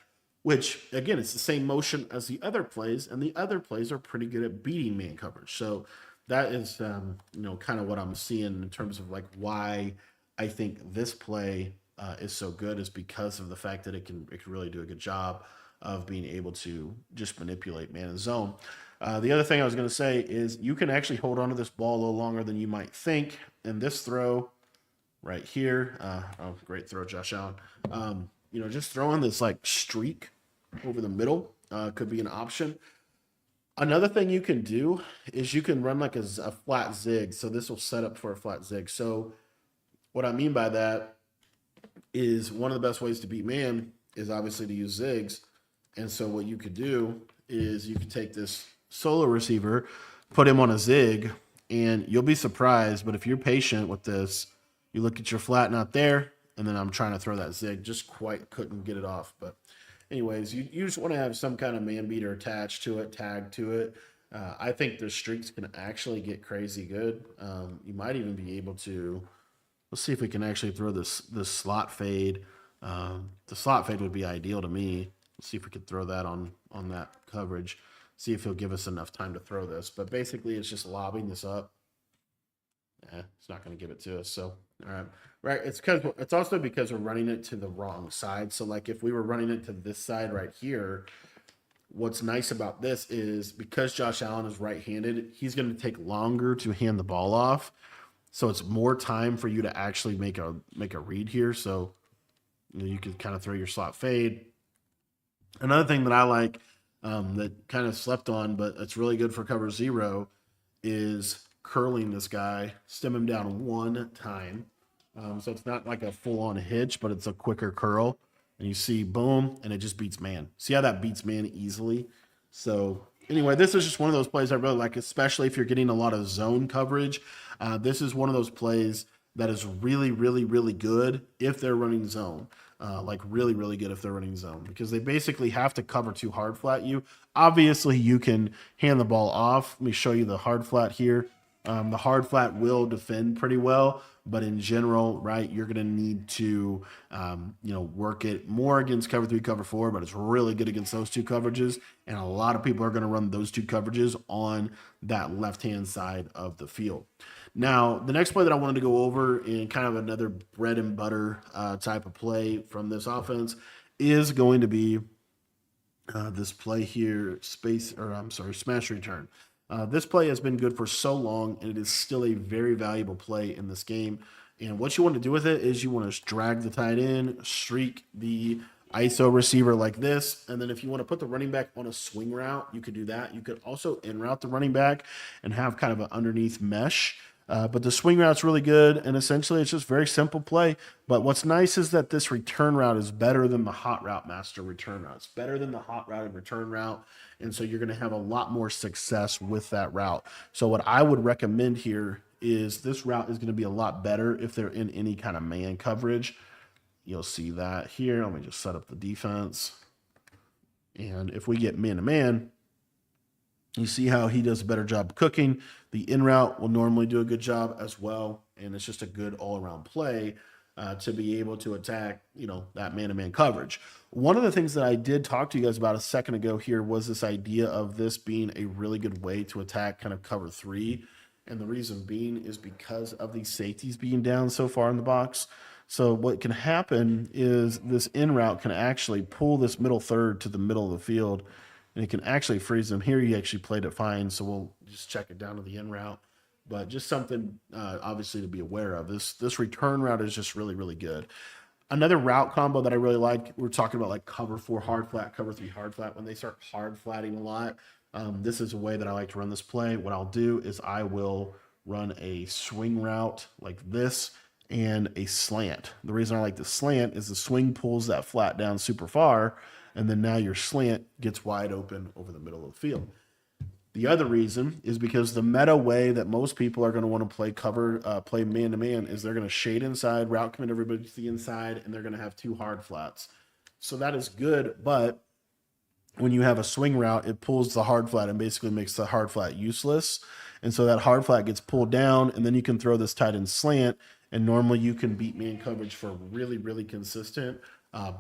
which, again, it's the same motion as the other plays, and the other plays are pretty good at beating man coverage. So that is, kind of what I'm seeing in terms of like why I think this play is so good, is because of the fact that it can really do a good job of being able to just manipulate man and zone. The other thing I was going to say is you can actually hold on to this ball a little longer than you might think. And this throw right here, great throw, Josh Allen. Just throwing this like streak over the middle could be an option. Another thing you can do is you can run like a flat zig. So this will set up for a flat zig. So what I mean by that is one of the best ways to beat man is obviously to use zigs. And so what you could do is you could take this solo receiver, put him on a zig, and you'll be surprised. But if you're patient with this, you look at your flat not there, and then I'm trying to throw that zig, just quite couldn't get it off. But anyways, you just want to have some kind of man beater attached to it, tagged to it. I think the streaks can actually get crazy good. You might even be able to, let's see if we can actually throw this slot fade. The slot fade would be ideal to me. Let's see if we could throw that on that coverage. See if he'll give us enough time to throw this. But basically, it's just lobbing this up. It's not going to give it to us. So, all right. Right. It's also because we're running it to the wrong side. So, like, if we were running it to this side right here, what's nice about this is because Josh Allen is right-handed, he's going to take longer to hand the ball off. So it's more time for you to actually make a read here. So, you can kind of throw your slot fade. Another thing that I like that kind of slept on, but it's really good for cover 0, is curling this guy, stem him down one time. So it's not like a full-on hitch, but it's a quicker curl. And you see, boom, and it just beats man. See how that beats man easily? So anyway, this is just one of those plays I really like, especially if you're getting a lot of zone coverage. This is one of those plays that is really, really, really good if they're running zone. Like really, really good if they're running zone, because they basically have to cover 2 hard flat you. Obviously, you can hand the ball off. Let me show you the hard flat here. The hard flat will defend pretty well, but in general, right, you're going to need to, work it more against cover three, cover four, but it's really good against those two coverages. And a lot of people are going to run those two coverages on that left-hand side of the field. Now, the next play that I wanted to go over in kind of another bread and butter type of play from this offense is going to be this play here, smash return. This play has been good for so long, and it is still a very valuable play in this game. And what you want to do with it is you want to drag the tight end, streak the ISO receiver like this, and then if you want to put the running back on a swing route, you could do that. You could also in route the running back and have kind of an underneath mesh. But the swing route's really good, and essentially it's just very simple play. But what's nice is that this return route is better than the hot route master return route. It's better than the hot route and return route, and so you're going to have a lot more success with that route. So what I would recommend here is this route is going to be a lot better if they're in any kind of man coverage. You'll see that here. Let me just set up the defense. And if we get man-to-man, you see how he does a better job cooking. The in route will normally do a good job as well. And it's just a good all-around play to be able to attack, that man-to-man coverage. One of the things that I did talk to you guys about a second ago here was this idea of this being a really good way to attack kind of cover three. And the reason being is because of these safeties being down so far in the box. So what can happen is this in route can actually pull this middle third to the middle of the field, and it can actually freeze them. Here he actually played it fine, so we'll just check it down to the in route. But just something obviously to be aware of. This return route is just really, really good. Another route combo that I really like, we're talking about like cover four hard flat, cover three hard flat. When they start hard flatting a lot, this is a way that I like to run this play. What I'll do is I will run a swing route like this and a slant. The reason I like the slant is the swing pulls that flat down super far, and then now your slant gets wide open over the middle of the field. The other reason is because the meta way that most people are going to want to play man-to-man is they're going to shade inside, route commit everybody to the inside, and they're going to have two hard flats. So that is good, but when you have a swing route, it pulls the hard flat and basically makes the hard flat useless. And so that hard flat gets pulled down, and then you can throw this tight end slant, and normally you can beat man coverage for really, really consistent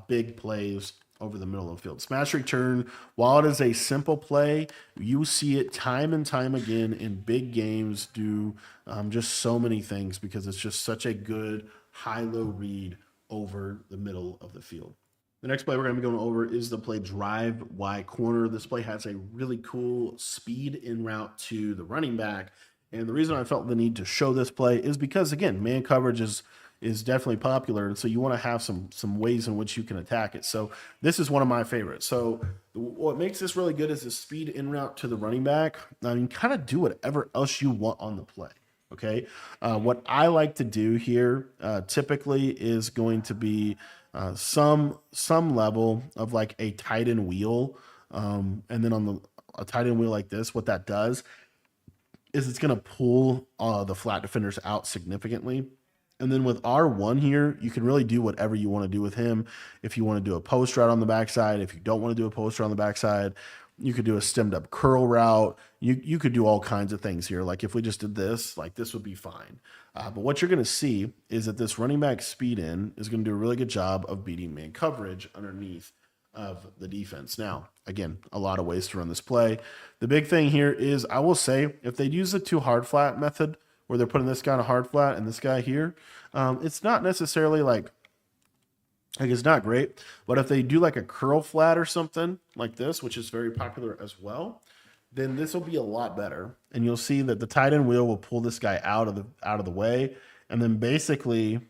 big plays over the middle of the field. Smash return, while it is a simple play, you see it time and time again in big games do just so many things because it's just such a good high-low read over the middle of the field. The next play we're going to be going over is the play drive Y corner. This play has a really cool speed in route to the running back. And the reason I felt the need to show this play is because, again, man coverage is definitely popular. And so you want to have some ways in which you can attack it. So this is one of my favorites. So what makes this really good is the speed in route to the running back. I mean, kind of do whatever else you want on the play. Okay. What I like to do here typically is going to be some level of like a tight end wheel. And then on a tight end wheel like this, what that does is it's going to pull the flat defenders out significantly. And then with R1 here, you can really do whatever you want to do with him. If you want to do a post route on the backside, if you don't want to do a post route on the backside, you could do a stemmed up curl route. You could do all kinds of things here. Like if we just did this, like this would be fine. But what you're going to see is that this running back speed in is going to do a really good job of beating man coverage underneath of the defense. Now, again, a lot of ways to run this play. The big thing here is I will say if they use the two hard flat method where they're putting this guy on a hard flat and this guy here, it's not necessarily like it's not great, but if they do like a curl flat or something like this, which is very popular as well, then this will be a lot better. And you'll see that the tight end wheel will pull this guy out of the way. And then basically,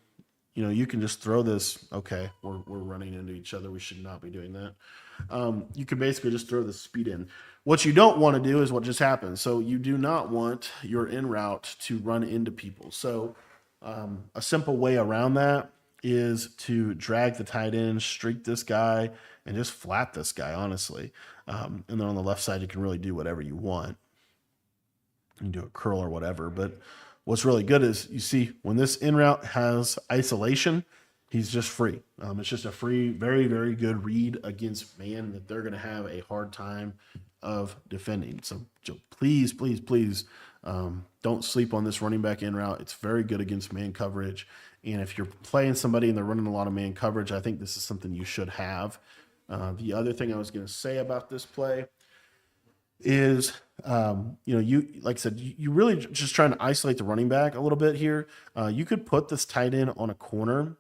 you can just throw this. Okay, we're running into each other. We should not be doing that. You can basically just throw the speed in. What you don't want to do is what just happened. So you do not want your in route to run into people. So a simple way around that is to drag the tight end, streak this guy, and just flat this guy, honestly. And then on the left side, you can really do whatever you want. You can do a curl or whatever. But what's really good is you see when this in route has isolation, he's just free. It's just a free, very, very good read against man that they're going to have a hard time of defending. So please, please, please Don't sleep on this running back in route. It's very good against man coverage. And if you're playing somebody and they're running a lot of man coverage, I think this is something you should have. The other thing I was going to say about this play is, you like I said, you really just trying to isolate the running back a little bit here. You could put this tight end on a corner,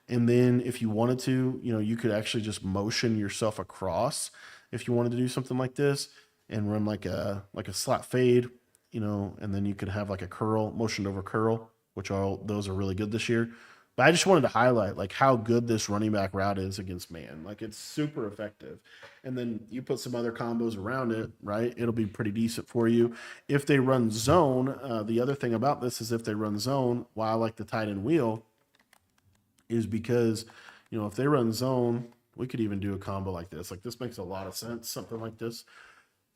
and then if you wanted to, you could actually just motion yourself across if you wanted to do something like this and run like a slot fade, and then you could have like a curl, motioned over curl, which those are really good this year. But I just wanted to highlight like how good this running back route is against man. Like it's super effective. And then you put some other combos around it, right? It'll be pretty decent for you. If they run zone, the other thing about this is if they run zone, why I like the tight end wheel is because, if they run zone, we could even do a combo like this. Like this makes a lot of sense, something like this.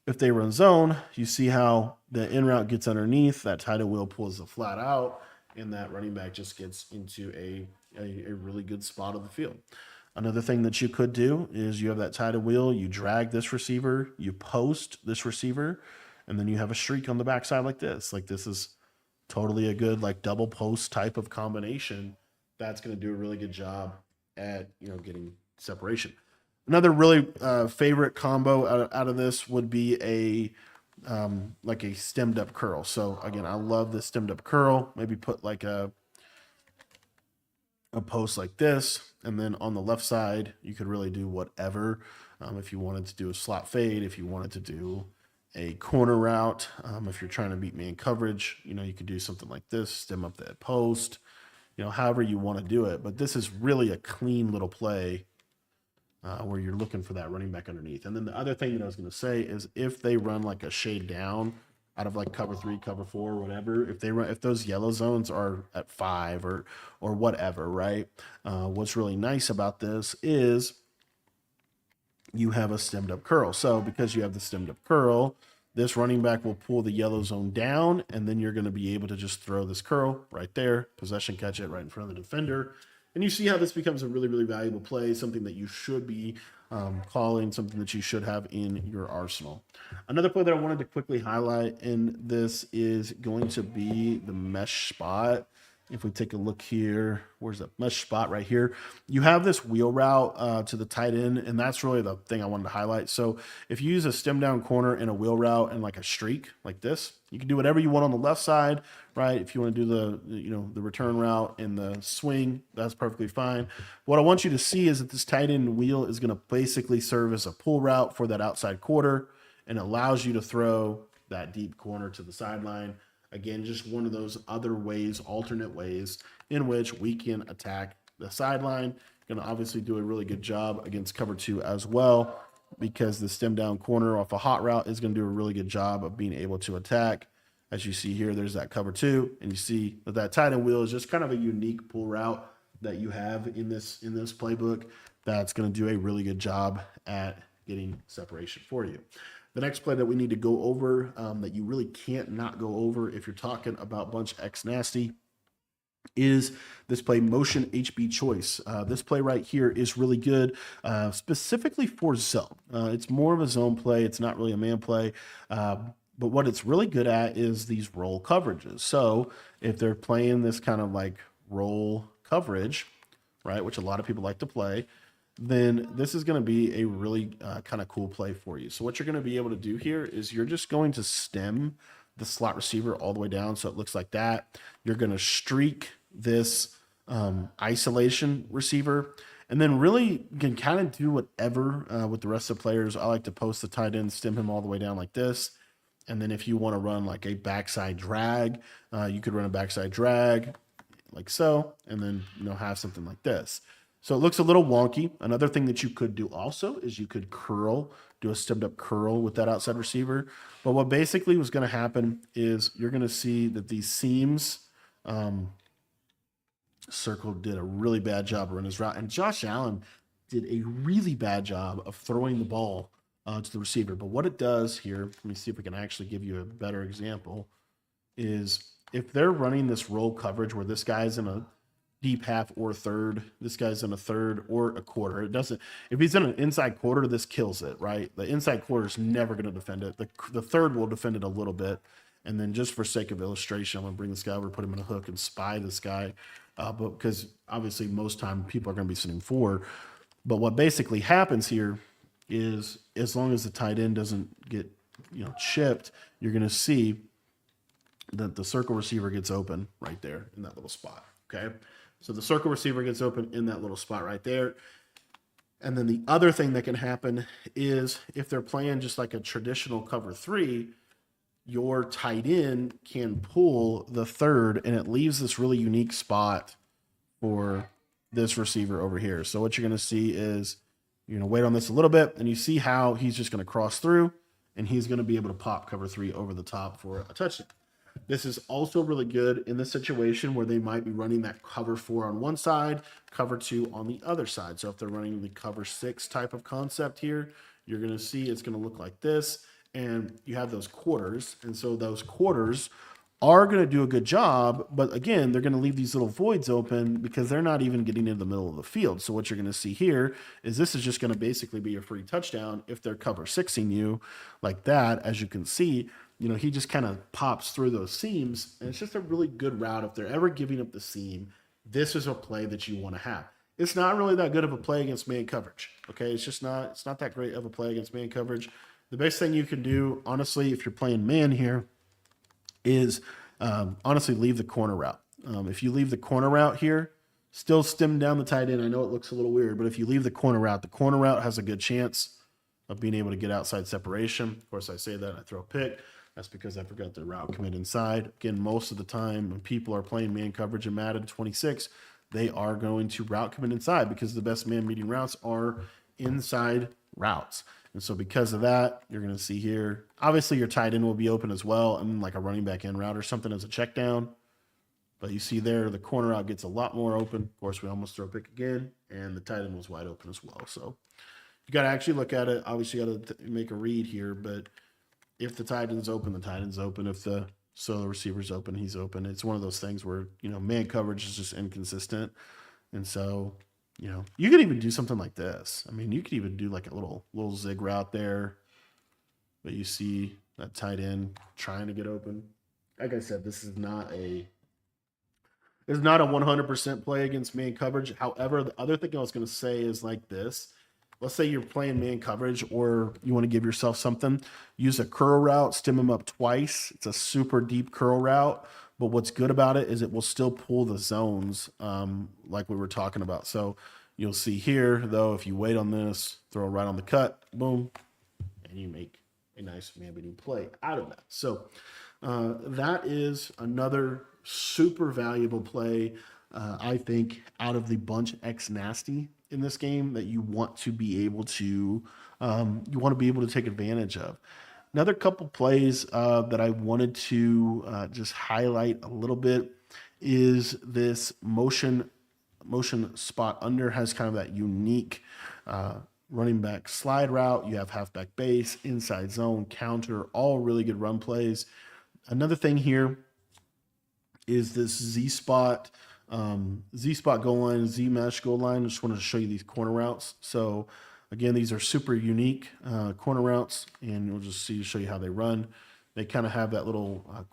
If they run zone, you see how the in route gets underneath, that tight end wheel pulls the flat out, and that running back just gets into a really good spot of the field. Another thing that you could do is you have that tight end wheel, you drag this receiver, you post this receiver, and then you have a streak on the backside like this. Like this is totally a good like double post type of combination that's going to do a really good job at getting separation. Another really favorite combo out of this would be like a stemmed up curl. So again, I love the stemmed up curl. Maybe put like a post like this, and then on the left side you could really do whatever. If you wanted to do a slot fade, if you wanted to do a corner route, if you're trying to beat man coverage, you could do something like this, stem up that post, however you want to do it. But this is really a clean little play where you're looking for that running back underneath. And then the other thing that I was going to say is if they run like a shade down out of like cover 3, cover 4, or whatever, if those yellow zones are at 5 or whatever, right? What's really nice about this is you have a stemmed up curl. So because you have the stemmed up curl, this running back will pull the yellow zone down, and then you're going to be able to just throw this curl right there, possession catch it right in front of the defender. And you see how this becomes a really, really valuable play, something that you should be calling, something that you should have in your arsenal. Another play that I wanted to quickly highlight in this is going to be the mesh spot. If we take a look here, where's the mesh spot right here? You have this wheel route to the tight end, and that's really the thing I wanted to highlight. So if you use a stem down corner and a wheel route and like a streak like this, you can do whatever you want on the left side, right? If you want to do the return route and the swing, that's perfectly fine. What I want you to see is that this tight end wheel is going to basically serve as a pull route for that outside quarter, and allows you to throw that deep corner to the sideline. Again, just one of those other ways, alternate ways in which we can attack the sideline. Going to obviously do a really good job against cover 2 as well, because the stem down corner off a hot route is going to do a really good job of being able to attack. As you see here, there's that cover 2, and you see that tight end wheel is just kind of a unique pull route that you have in this playbook that's going to do a really good job at getting separation for you. The next play that we need to go over that you really can't not go over if you're talking about bunch X nasty is this play motion HB choice. This play right here is really good, specifically for zone. It's more of a zone play. It's not really a man play. But what it's really good at is these roll coverages. So if they're playing this kind of like roll coverage, right, which a lot of people like to play, then this is going to be a really kind of cool play for you. So what you're going to be able to do here is you're just going to stem the slot receiver all the way down so it looks like that. You're going to streak this isolation receiver, and then really you can kind of do whatever with the rest of the players. I like to post the tight end, stem him all the way down like this. And then if you want to run like a backside drag, you could run a backside drag like so, and then have something like this. So it looks a little wonky. Another thing that you could do also is you could curl, do a stemmed up curl with that outside receiver. But what basically was going to happen is you're going to see that these seams, Circle did a really bad job running his route, and Josh Allen did a really bad job of throwing the ball to the receiver. But what it does here, let me see if we can actually give you a better example, is if they're running this roll coverage where this guy's in a deep half or third, this guy's in a third or a quarter. It doesn't, if he's in an inside quarter, this kills it, right? The inside quarter is never going to defend it. The third will defend it a little bit. And then just for sake of illustration, I'm gonna bring this guy over, put him in a hook and spy this guy. But because obviously most time people are gonna be sitting 4. But what basically happens here is as long as the tight end doesn't get, chipped, you're gonna see that the circle receiver gets open right there in that little spot. Okay. So the circle receiver gets open in that little spot right there. And then the other thing that can happen is if they're playing just like a traditional cover 3, your tight end can pull the third and it leaves this really unique spot for this receiver over here. So what you're going to see is you're going to wait on this a little bit and you see how he's just going to cross through and he's going to be able to pop cover 3 over the top for a touchdown. This is also really good in the situation where they might be running that cover 4 on one side, cover 2 on the other side. So if they're running the cover 6 type of concept here, you're going to see it's going to look like this. And you have those quarters. And so those quarters are going to do a good job. But again, they're going to leave these little voids open because they're not even getting into the middle of the field. So what you're going to see here is this is just going to basically be a free touchdown if they're cover 6ing you like that, as you can see. He just kind of pops through those seams, and it's just a really good route. If they're ever giving up the seam, this is a play that you want to have. It's not really that good of a play against man coverage. Okay, it's not that great of a play against man coverage. The best thing you can do, honestly, if you're playing man here, is honestly leave the corner route. If you leave the corner route here, still stem down the tight end. I know it looks a little weird, but if you leave the corner route has a good chance of being able to get outside separation. Of course, I say that and I throw a pick. That's because I forgot the route commit inside. Again, most of the time when people are playing man coverage in Madden 26, they are going to route commit inside because the best man meeting routes are inside routes. And so because of that, you're going to see here, obviously your tight end will be open as well, and like a running back in route or something as a check down. But you see there, the corner route gets a lot more open. Of course, we almost throw a pick again, and the tight end was wide open as well. So you got to actually look at it. Obviously, you got to make a read here, but if the tight end's open, the tight end's open. If the receiver's open, he's open. It's one of those things where, man coverage is just inconsistent. And so, you could even do something like this. I mean, you could even do like a little zig route there. But you see that tight end trying to get open. Like I said, this is not a 100% play against man coverage. However, the other thing I was going to say is like this. Let's say you're playing man coverage or you want to give yourself something. Use a curl route, stem them up twice. It's a super deep curl route. But what's good about it is it will still pull the zones like we were talking about. So you'll see here, though, if you wait on this, throw it right on the cut, boom, and you make a nice man-beating play out of that. So that is another super valuable play, I think, out of the bunch X nasty in this game that you want to be able to take advantage of. Another couple plays that I wanted to just highlight a little bit is this motion spot under has kind of that unique running back slide route. You have halfback base, inside zone, counter, all really good run plays. Another thing here is this Z spot goal line, Z mesh goal line. I just wanted to show you these corner routes. So again, these are super unique corner routes, and we'll just show you how they run. They kind of have that little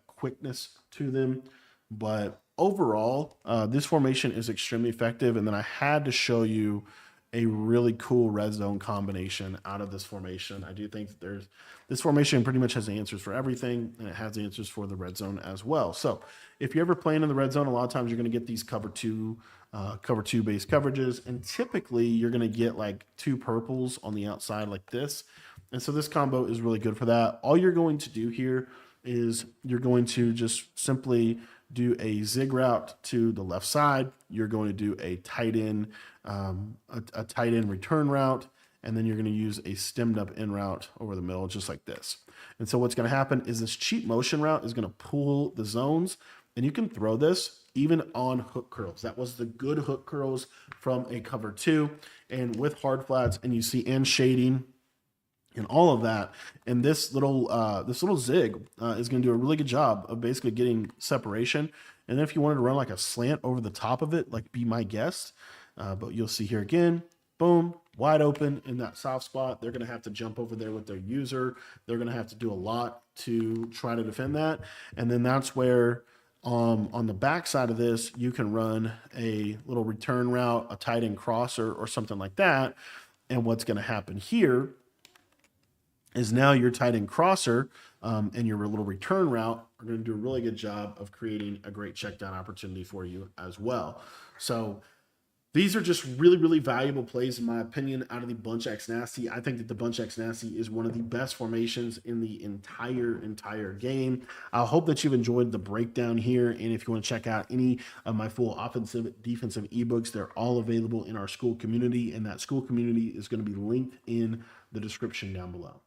quickness to them. But overall, this formation is extremely effective. And then I had to show you a really cool red zone combination out of this formation. I do think that this formation pretty much has answers for everything, and it has answers for the red zone as well. So if you're ever playing in the red zone, a lot of times you're going to get these cover two base coverages, and typically you're going to get like 2 purples on the outside like this. And so this combo is really good for that. All you're going to do here is you're going to just simply do a zig route to the left side. You're going to do a tight end return route, and then you're going to use a stemmed up in route over the middle, just like this. And so what's going to happen is this cheat motion route is going to pull the zones, and you can throw this even on hook curls. That was the good hook curls from a cover 2, and with hard flats, and you see and shading and all of that. And this little zig is going to do a really good job of basically getting separation. And then if you wanted to run like a slant over the top of it, like Be My Guest, but you'll see here again, boom, wide open in that soft spot. They're going to have to jump over there with their user. They're going to have to do a lot to try to defend that. And then that's where on the back side of this, you can run a little return route, a tight end crosser, or something like that. And what's going to happen here is now your tight end crosser and your little return route are going to do a really good job of creating a great check down opportunity for you as well. So these are just really, really valuable plays, in my opinion, out of the Bunch X Nasty. I think that the Bunch X Nasty is one of the best formations in the entire game. I hope that you've enjoyed the breakdown here. And if you want to check out any of my full offensive, defensive ebooks, they're all available in our school community. And that school community is going to be linked in the description down below.